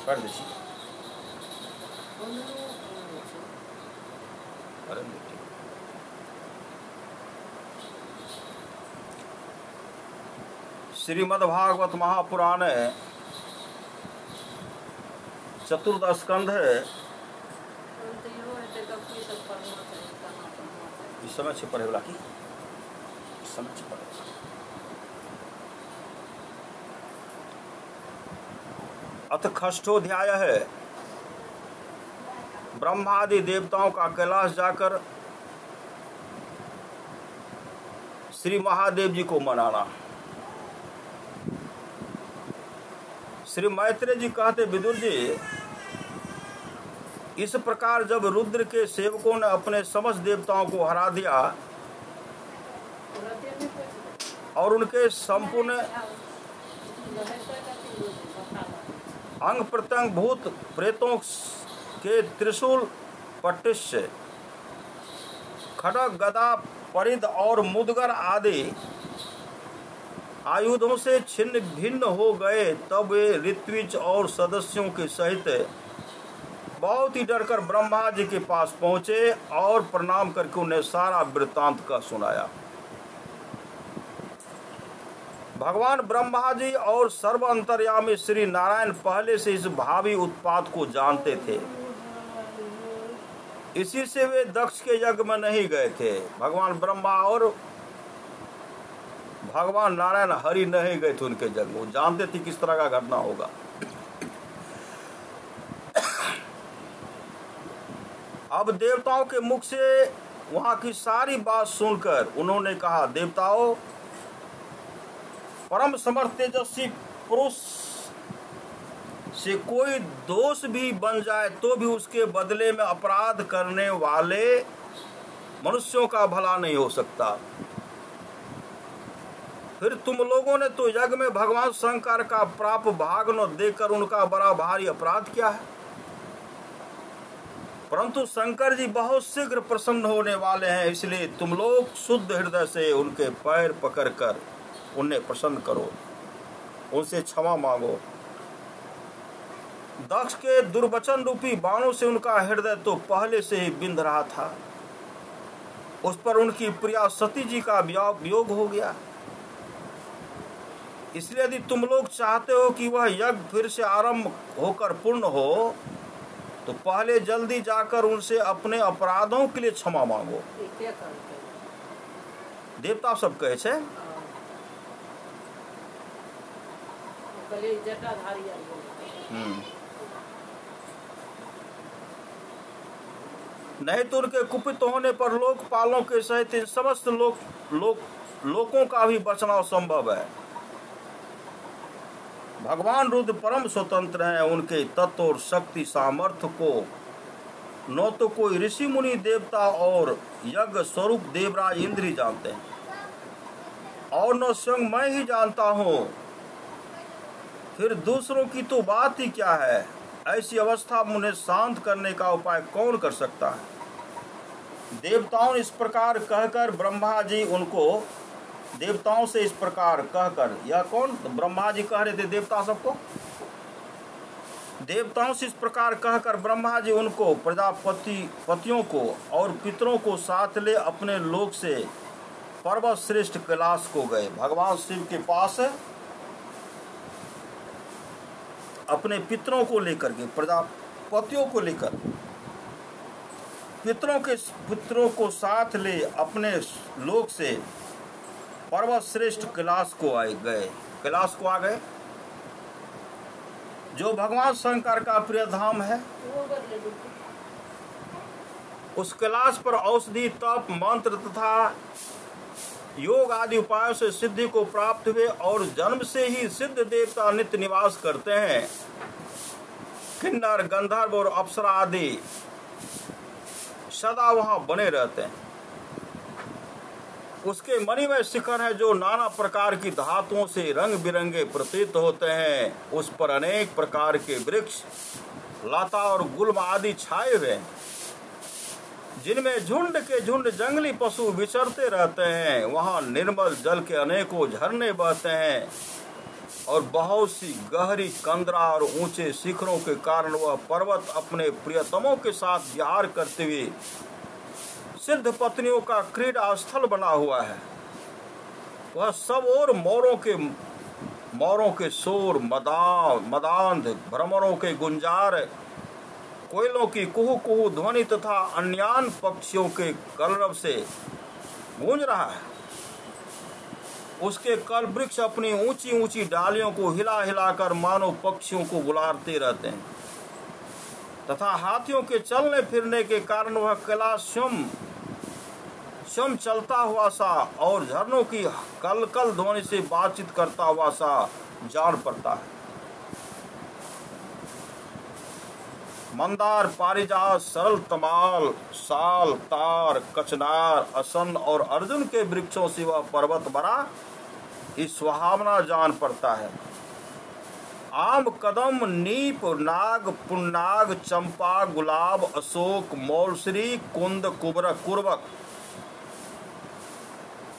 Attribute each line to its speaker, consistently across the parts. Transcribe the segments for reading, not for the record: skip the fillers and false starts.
Speaker 1: कर दीजिए। श्रीमद्भागवत महापुराण चतुर्दश स्कंध है। इस समय से पढ़े वाला की इस समय से पढ़े। अथ षष्ठोध्याय है। ब्रह्मादि देवताओं का कैलाश जाकर श्री महादेव जी को मनाना। श्री मैत्रेय जी कहते, विदुर जी, इस प्रकार जब रुद्र के सेवकों ने अपने समस्त देवताओं को हरा दिया और उनके संपूर्ण अंग प्रत्यंग भूत प्रेतों के त्रिशूल पट्टिश खड्ग गदा परिध और मुदगर आदि आयुधों से छिन्न भिन्न हो गए, तब वे ऋत्विज और सदस्यों के सहित बहुत ही डरकर ब्रह्मा जी के पास पहुंचे और प्रणाम करके उन्हें सारा वृत्तांत का सुनाया। भगवान ब्रह्मा जी और सर्व अंतर्यामी श्री नारायण पहले से इस भावी उत्पात को जानते थे, इसी से वे दक्ष के यज्ञ में नहीं गए थे। भगवान ब्रह्मा और भगवान नारायण हरि नहीं गए थे उनके यज्ञ, वो जानते थे किस तरह का घटना होगा। अब देवताओं के मुख से वहां की सारी बात सुनकर उन्होंने कहा, देवताओं, परम समर्थ तेजस्वी पुरुष से कोई दोष भी बन जाए तो भी उसके बदले में अपराध करने वाले मनुष्यों का भला नहीं हो सकता। फिर तुम लोगों ने तो यज्ञ में भगवान शंकर का प्राप्त भाग न देकर उनका बड़ा भारी अपराध किया है। परंतु शंकर जी बहुत शीघ्र प्रसन्न होने वाले हैं, इसलिए तुम लोग शुद्ध हृदय से उनके पैर पकड़कर उन्हें प्रसन्न करो, उनसे क्षमा मांगो। दक्ष के दुर्वचन रूपी बाणों से उनका हृदय तो पहले से ही बिंध रहा था, उस पर उनकी प्रिया सती जी का वियोग हो गया। इसलिए यदि तुम लोग चाहते हो कि वह यज्ञ फिर से आरंभ होकर पूर्ण हो, तो पहले जल्दी जाकर उनसे अपने अपराधों के लिए क्षमा मांगो। देवता सब कहे छे। नहीं तो उनके कुपित होने पर लोकपालों के सहित इन समस्त लोकों का भी बचना संभव है। भगवान रुद्र परम स्वतंत्र हैं, उनके तत्व और शक्ति सामर्थ्य को न तो कोई ऋषि मुनि देवता और यज्ञ स्वरूप देवराज इंद्र ही जानते हैं, और न स्वयं मैं ही जानता हूँ। फिर दूसरों की तो बात ही क्या है। ऐसी अवस्था में उन्हें शांत करने का उपाय कौन कर सकता है। देवताओं ने इस प्रकार कहकर ब्रह्मा जी उनको देवताओं से इस प्रकार कहकर, यह कौन ब्रह्मा जी कह रहे थे देवता सबको, देवताओं से इस प्रकार कहकर ब्रह्मा जी उनको पतियों को और पितरों को साथ ले अपने लोक से पर्वत श्रेष्ठ कैलाश को गए। भगवान शिव के पास अपने पितरों को लेकर के, प्रजापतियों को लेकर पितरों को साथ ले अपने लोक से पर्वत श्रेष्ठ कैलाश को आ गए, जो भगवान शंकर का प्रिय धाम है। उस कैलाश पर औषधि, तप, मंत्र तथा योग आदि उपायों से सिद्धि को प्राप्त हुए और जन्म से ही सिद्ध देवता नित्य निवास करते हैं। किन्नर, गंधर्व और अप्सरा आदि सदा वहां बने रहते हैं। उसके मणिमय शिखर है, जो नाना प्रकार की धातुओं से रंग बिरंगे प्रतीत होते हैं। उस पर अनेक प्रकार के वृक्ष, लता और गुल्म आदि छाए हुए हैं, जिनमें झुंड के झुंड जंगली पशु विचरते रहते हैं। वहां निर्मल जल के अनेकों झरने बहते हैं। और बहुत सी गहरी कंदरा और ऊंचे शिखरों के कारण वह पर्वत अपने प्रियतमों के साथ विहार करते हुए सिद्ध पत्नियों का क्रीड़ा स्थल बना हुआ है। वह सब और मोरों के शोर, मदांध भ्रमरों के गुंजार, कोयलों की कुहू कुहू ध्वनि तथा अन्यान पक्षियों के कलरव से गूंज रहा है। उसके कल वृक्ष अपनी ऊंची ऊंची डालियों को हिला हिलाकर मानो पक्षियों को बुलाते रहते हैं तथा हाथियों के चलने फिरने के कारण वह कैलाश स्वयं चलता हुआ सा और झरनों की कलकल ध्वनि से बातचीत करता हुआ सा जान पड़ता है। मंदार, पारिजात, सरल तमाल, साल, तार, कचनार, असन और अर्जुन के वृक्षों से वह पर्वत बड़ा ही सुहावना जान पड़ता है। आम, कदम, नीप, नाग, पुन्नाग, चंपा, गुलाब, अशोक, मौलश्री, कुंद,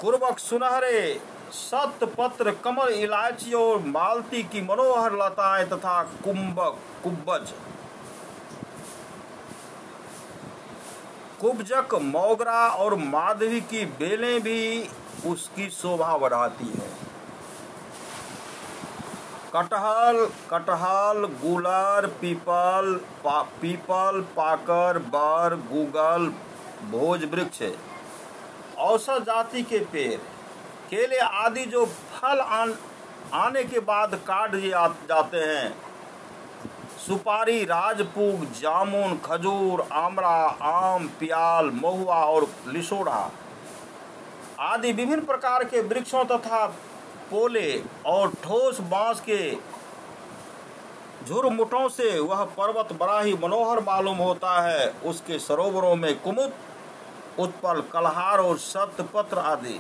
Speaker 1: कुर्बक, सुनहरे, सतपत्र, कमल, इलायची और मालती की मनोहर लताएं तथा कुब्जक, मोगरा और माधवी की बेलें भी उसकी शोभा बढ़ाती है। कटहल, गुलर, पीपल, पाकर, बर, गूगल, भोज वृक्ष, औसत जाति के पेड़, केले आदि जो फल आने के बाद काट दिए जाते हैं, सुपारी, राजपूग, जामुन, खजूर, आमरा, आम, पियाल, महुआ और लिसोड़ा आदि विभिन्न प्रकार के वृक्षों तथा पोले और ठोस बांस के झुरमुटों से वह पर्वत बड़ा ही मनोहर मालूम होता है। उसके सरोवरों में कुमुद, उत्पल, कलहार और शतपत्र आदि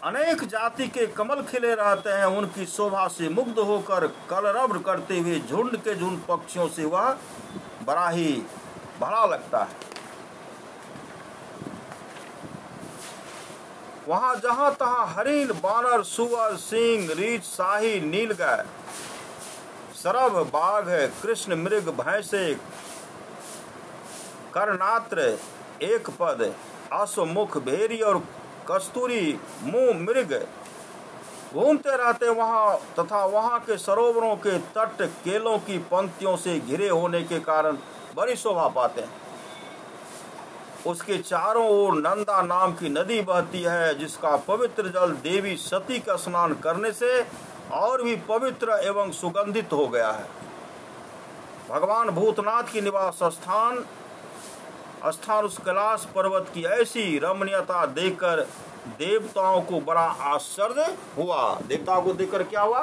Speaker 1: अनेक जाति के कमल खिले रहते हैं। उनकी शोभा से मुग्ध होकर कलरव करते हुए झुंड के झुंड पक्षियों से वह बड़ा ही भला लगता है। वहां जहां तहां हरिण, बानर, सुअर, सिंह, रीछ, शाही, नीलगाय, सरभ, बाघ, कृष्ण मृग, भैंसे, करनात्र, एक पद, अश्वमुख, भेरी और कस्तूरी मुंह मृग घूमते रहते वहां तथा वहां के सरोवरों के तट केलों की पंक्तियों से घिरे होने के कारण बड़ी शोभा पाते हैं। उसके चारों ओर नंदा नाम की नदी बहती है, जिसका पवित्र जल देवी सती का स्नान करने से और भी पवित्र एवं सुगंधित हो गया है। भगवान भूतनाथ की निवास स्थान उस कैलाश पर्वत की ऐसी रमणीयता देखकर देवताओं को बड़ा आश्चर्य हुआ। देवताओं को देखकर क्या हुआ?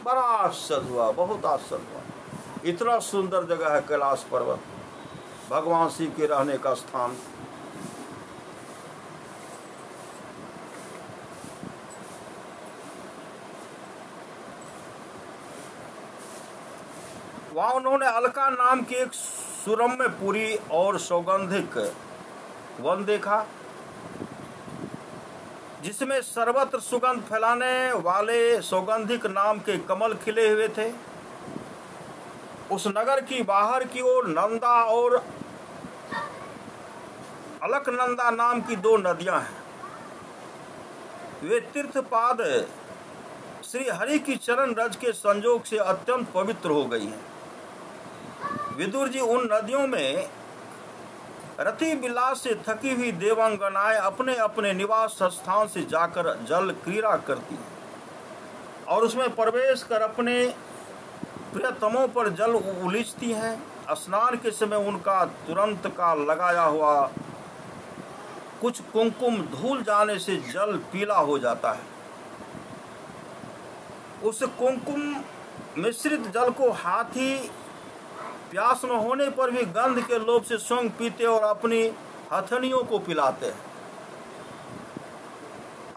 Speaker 1: बड़ा आश्चर्य हुआ, बहुत आश्चर्य हुआ। इतना सुंदर जगह है कैलाश पर्वत, भगवान शिव के रहने का स्थान। वहां उन्होंने अलका नाम की एक सुरम्य पुरी और सौगंधिक वन देखा, जिसमें सर्वत्र सुगंध फैलाने वाले सौगंधिक नाम के कमल खिले हुए थे। उस नगर की बाहर की ओर नंदा और अलकनंदा नाम की दो नदियां हैं। वे तीर्थपाद श्री हरि की चरण रज के संयोग से अत्यंत पवित्र हो गई हैं। विदुर जी, उन नदियों में रति विलास से थकी हुई देवांगनाएं अपने अपने निवास स्थान से जाकर जल क्रीड़ा करती हैं और उसमें प्रवेश कर अपने प्रियतमों पर जल उलीचती हैं। स्नान के समय उनका तुरंत का लगाया हुआ कुछ कुमकुम धूल जाने से जल पीला हो जाता है। उस कुमकुम मिश्रित जल को हाथी प्यास न होने पर भी गंध के लोभ से स्वयं पीते और अपनी हथनियों को पिलाते हैं।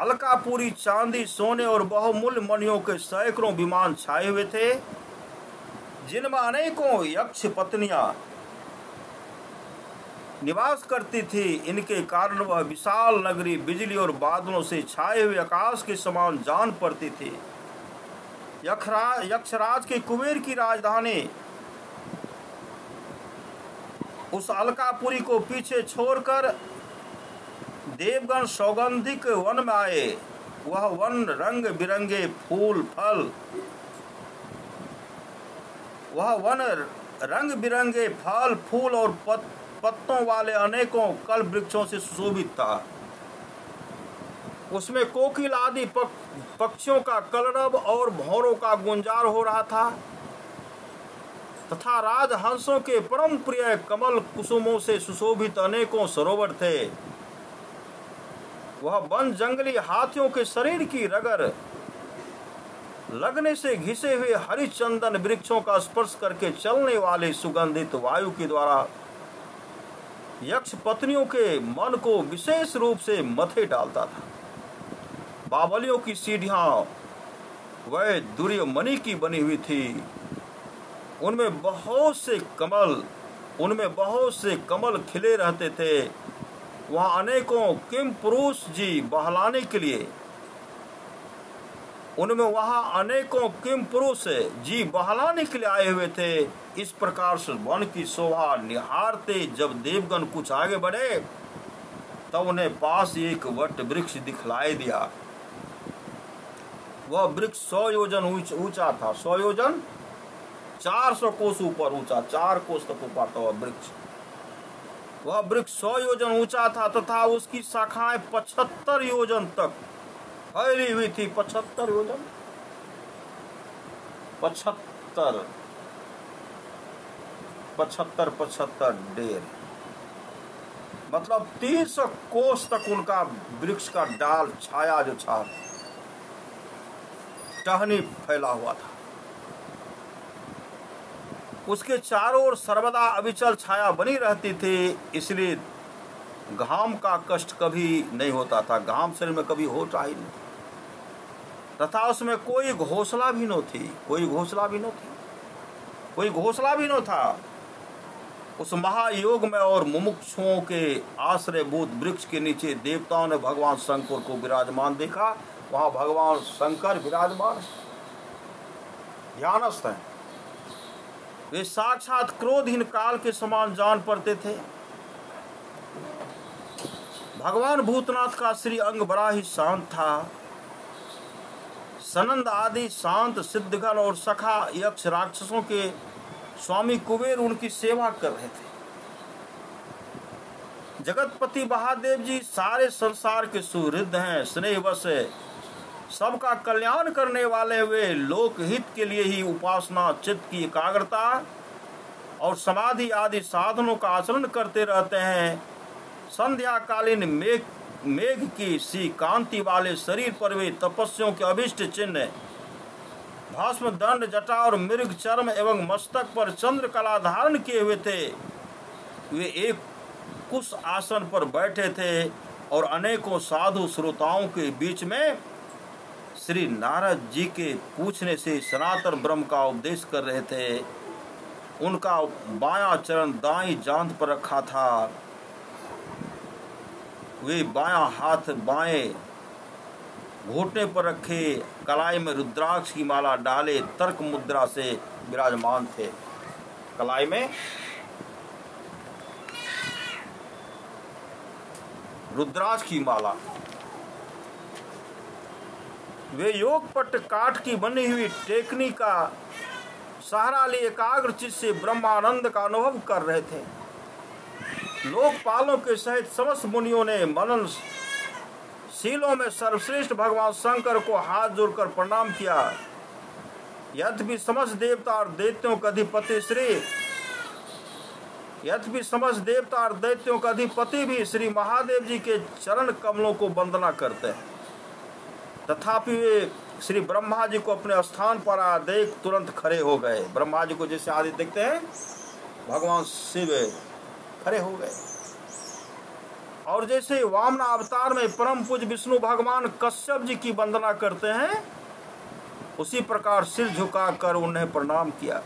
Speaker 1: अलकापुरी चांदी, सोने और बहुमूल्य मणियों के सैकड़ों विमान छाए हुए थे, जिनमें अनेकों यक्ष पत्नियां निवास करती थी। इनके कारण वह विशाल नगरी बिजली और बादलों से छाए हुए आकाश के समान जान पड़ती थी। यक्षराज के कुबेर की राजधानी उस अलकापुरी को पीछे छोड़कर देवगण सौगंधिक वन में आए। वह वन रंग बिरंगे फूल फल वह वन रंग बिरंगे फल फूल और पत्तों वाले अनेकों कल वृक्षों से सुशोभित था। उसमें कोकिल आदि पक्षियों का कलरव और भौरों का गुंजार हो रहा था तथा राजहंसों के परम प्रिय कमल कुसुमों से सुशोभित अनेकों सरोवर थे। वह वन जंगली हाथियों के शरीर की रगर लगने से घिसे हुए हरिचंदन वृक्षों का स्पर्श करके चलने वाले सुगंधित वायु के द्वारा यक्ष पत्नियों के मन को विशेष रूप से मथे डालता था। बावलियों की सीढ़ियां वह दुर्यमणि की बनी हुई थी। उनमें बहुत से कमल खिले रहते थे। वहां अनेकों किम पुरुष जी बहलाने के लिए आए हुए थे। इस प्रकार से वन की शोभा निहारते जब देवगण कुछ आगे बढ़े तब उन्हें पास एक वट वृक्ष दिखलाई दिया। वह वृक्ष 100 योजन ऊंचा था। 100 योजन 400 कोस ऊपर ऊंचा, 4 कोस तक ऊपर था वह वृक्ष 100 योजन ऊंचा था तथा उसकी शाखाएं 75 योजन तक फैली हुई थी। 75 योजन 75 डेढ़ मतलब 300 कोस तक उनका वृक्ष का डाल छाया जो था टहनी फैला हुआ था। उसके चारों ओर सर्वदा अविचल छाया बनी रहती थी, इसलिए घाम का कष्ट कभी नहीं होता था। घाम शरीर में कभी होता ही नहीं तथा उसमें कोई घोंसला भी न था। उस महायोग में और मुमुक्षुओं के आश्रयभूत वृक्ष के नीचे देवताओं ने भगवान शंकर को विराजमान देखा। वहां भगवान शंकर विराजमान ध्यानस्थ हैं। वे साक्षात क्रोधहीन काल के समान जान पड़ते थे। भगवान भूतनाथ का श्री अंग बड़ा ही शांत था। सनंद आदि शांत सिद्धगण और सखा यक्ष राक्षसों के स्वामी कुबेर उनकी सेवा कर रहे थे। जगतपति महादेव जी सारे संसार के सुहृद हैं। स्नेहवश सबका कल्याण करने वाले वे लोकहित के लिए ही उपासना, चित्त की एकाग्रता और समाधि आदि साधनों का आचरण करते रहते हैं। संध्याकालीन मेघ की सी कांति वाले शरीर पर वे तपस्वियों के अभिष्ट चिन्ह भस्म, दंड, जटा और मृग चर्म एवं मस्तक पर चंद्रकला धारण किए हुए थे। वे एक कुश आसन पर बैठे थे और अनेकों साधु श्रोताओं के बीच में श्री नारद जी के पूछने से सनातन ब्रह्म का उपदेश कर रहे थे। उनका बायां चरण दाईं जांघ पर रखा था। वे बायां हाथ बाएं घुटने पर रखे, कलाई में रुद्राक्ष की माला डाले तर्क मुद्रा से विराजमान थे। कलाई में रुद्राक्ष की माला। वे योगपट काठ की बनी हुई टेकनी का सहारा लिए एकाग्र चित्त से ब्रह्मानंद का अनुभव कर रहे थे। लोकपालों के सहित समस्त मुनियों ने मनन शीलों में सर्वश्रेष्ठ भगवान शंकर को हाथ जोड़कर प्रणाम किया। यद्यपि समस्त देवता और दैत्यों का अधिपति भी श्री महादेव जी के चरण कमलों को वंदना करते हैं, तथापि वे श्री ब्रह्मा जी को अपने स्थान पर देख तुरंत खड़े हो गए। ब्रह्मा जी को जैसे आदि देखते हैं, भगवान शिव खड़े हो गए। और जैसे वामन अवतार में परम पूज्य विष्णु भगवान कश्यप जी की वंदना करते हैं, उसी प्रकार सिर झुकाकर उन्हें प्रणाम किया।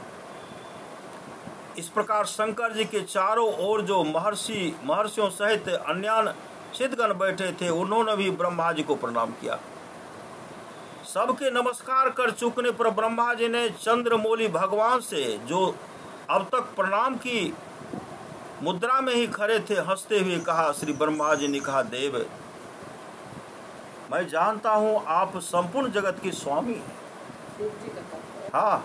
Speaker 1: इस प्रकार शंकर जी के चारों ओर जो महर्षियों सहित अन्य सिद्धगण बैठे थे, उन्होंने भी ब्रह्मा जी को प्रणाम किया। सबके नमस्कार कर चुकने पर ब्रह्मा जी ने चंद्रमौली भगवान से, जो अब तक प्रणाम की मुद्रा में ही खड़े थे, हंसते हुए कहा। श्री ब्रह्मा जी ने कहा, देव, मैं जानता हूं आप संपूर्ण जगत के स्वामी हैं। हाँ,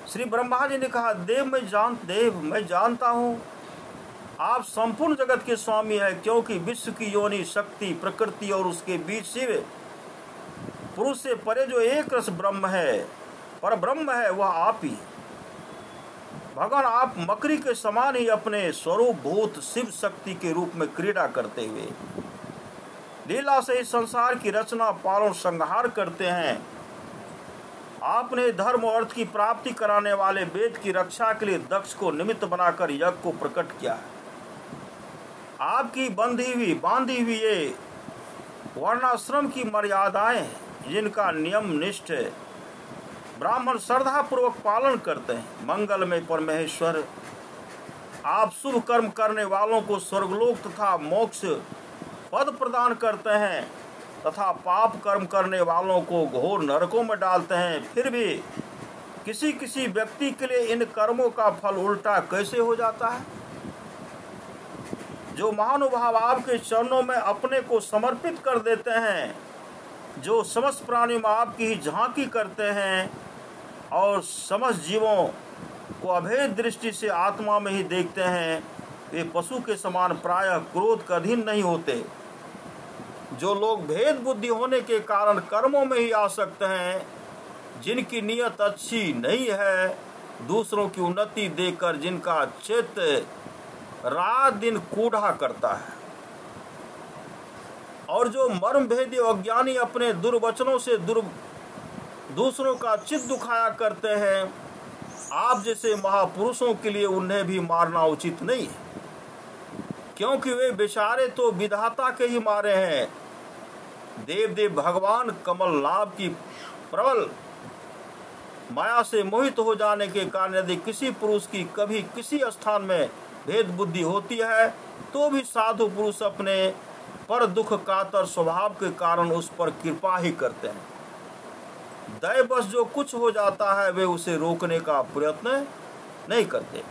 Speaker 1: श्री ब्रह्मा जी ने कहा, देव मैं जानता हूं आप संपूर्ण जगत के स्वामी है, क्योंकि विश्व की योनि शक्ति प्रकृति और उसके बीच शिव पुरुष से परे जो एक रस ब्रह्म है, पर ब्रह्म है, वह आप ही। भगवान, आप मकरी के समान ही अपने स्वरूप भूत शिव शक्ति के रूप में क्रीड़ा करते हुए लीला से इस संसार की रचना पालन संहार करते हैं। आपने धर्म और अर्थ की प्राप्ति कराने वाले वेद की रक्षा के लिए दक्ष को निमित्त बनाकर यज्ञ को प्रकट किया है। आपकी बांधी हुई ये वर्णाश्रम की मर्यादाएं, जिनका नियम निष्ठ ब्राह्मण श्रद्धा पूर्वक पालन करते हैं। मंगल में परमेश्वर, आप शुभ कर्म करने वालों को स्वर्गलोक तथा मोक्ष पद प्रदान करते हैं तथा पाप कर्म करने वालों को घोर नरकों में डालते हैं। फिर भी किसी व्यक्ति के लिए इन कर्मों का फल उल्टा कैसे हो जाता है? जो महानुभाव आपके चरणों में अपने को समर्पित कर देते हैं, जो समस्त प्राणियों में आपकी ही झांकी करते हैं और समस्त जीवों को अभेद दृष्टि से आत्मा में ही देखते हैं, वे पशु के समान प्रायः क्रोध का अधीन नहीं होते। जो लोग भेद बुद्धि होने के कारण कर्मों में ही आसक्त हैं, जिनकी नीयत अच्छी नहीं है, दूसरों की उन्नति देखकर जिनका चित्त रात दिन कूढ़ा करता है, और जो मर्म भेदी अज्ञानी अपने दुर्वचनों से दूसरों का चित्त दुखाया करते हैं, आप जैसे महापुरुषों के लिए उन्हें भी मारना उचित नहीं है, क्योंकि वे बेचारे तो विधाता के ही मारे हैं। देव भगवान कमल नाभ की प्रबल माया से मोहित हो जाने के कारण यदि किसी पुरुष की कभी किसी स्थान में भेद बुद्धि होती है, तो भी साधु पुरुष अपने पर दुख कातर स्वभाव के कारण उस पर कृपा ही करते हैं। दैववश जो कुछ हो जाता है, वे उसे रोकने का प्रयत्न नहीं करते।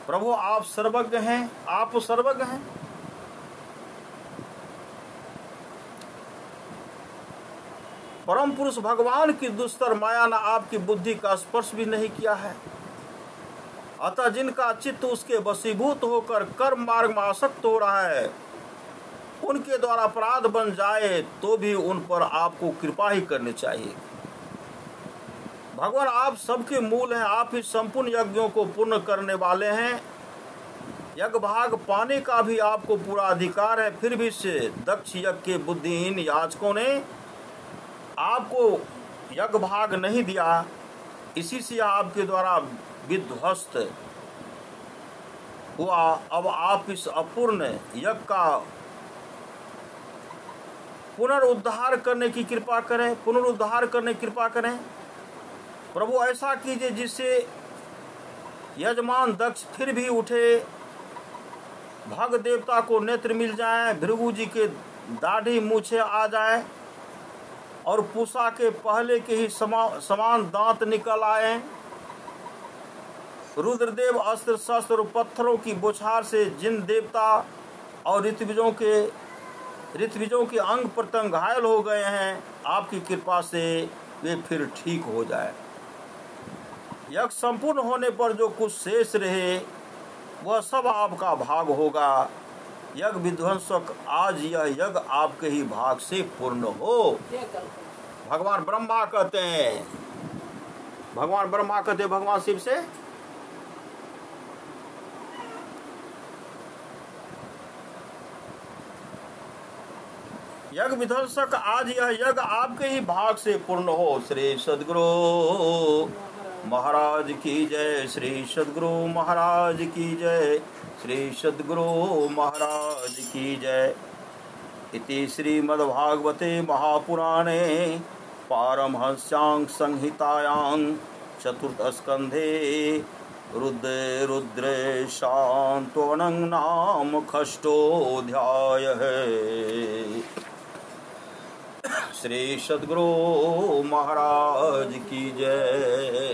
Speaker 1: प्रभु, आप सर्वज्ञ हैं, आप सर्वज्ञ हैं। परम पुरुष भगवान की दुस्तर माया ने आपकी बुद्धि का स्पर्श भी नहीं किया है। अतः जिनका चित्त उसके वशीभूत होकर कर्म मार्ग में आसक्त हो रहा है, उनके द्वारा अपराध बन जाए तो भी उन पर आपको कृपा ही करनी चाहिए। भगवान, आप सबके मूल हैं, आप ही संपूर्ण यज्ञों को पूर्ण करने वाले हैं। यज्ञ भाग पाने का भी आपको पूरा अधिकार है, फिर भी से दक्ष यज्ञ के बुद्धिहीन याचकों ने आपको यज्ञ भाग नहीं दिया। इसी से आपके द्वारा विध्वस्त हुआ। अब आप इस अपूर्ण यज्ञ का पुनरुद्धार करने की कृपा करें। प्रभु, ऐसा कीजिए जिससे यजमान दक्ष फिर भी उठे, भग देवता को नेत्र मिल जाए, भृगु जी के दाढ़ी मूछे आ जाए और पूषा के पहले के ही समान दांत निकल आए। रुद्रदेव अस्त्र शस्त्र और पत्थरों की बौछार से जिन देवता और ऋत्विजों के अंग प्रत्यंग घायल हो गए हैं, आपकी कृपा से वे फिर ठीक हो जाए। यज्ञ संपूर्ण होने पर जो कुछ शेष रहे, वह सब आपका भाग होगा। यज्ञ विध्वंसक, आज यह यज्ञ आपके ही भाग से पूर्ण हो। भगवान ब्रह्मा कहते हैं भगवान शिव से, यज्ञ विध्वंसक, आज यह यज्ञ आपके ही भाग से पूर्ण हो। श्री सद्गुरु महाराज की जय, श्री सद्गुरु महाराज की जय, श्री सद्गुरु महाराज की जय। इति श्रीमद्भागवते महापुराणे पारमहंस्यां संहितायां चतुर्थ स्कंधे रुद्रे रुद्रे शांत्वनं नाम षष्ठोऽध्याय है। श्री सद्गुरु महाराज की जय।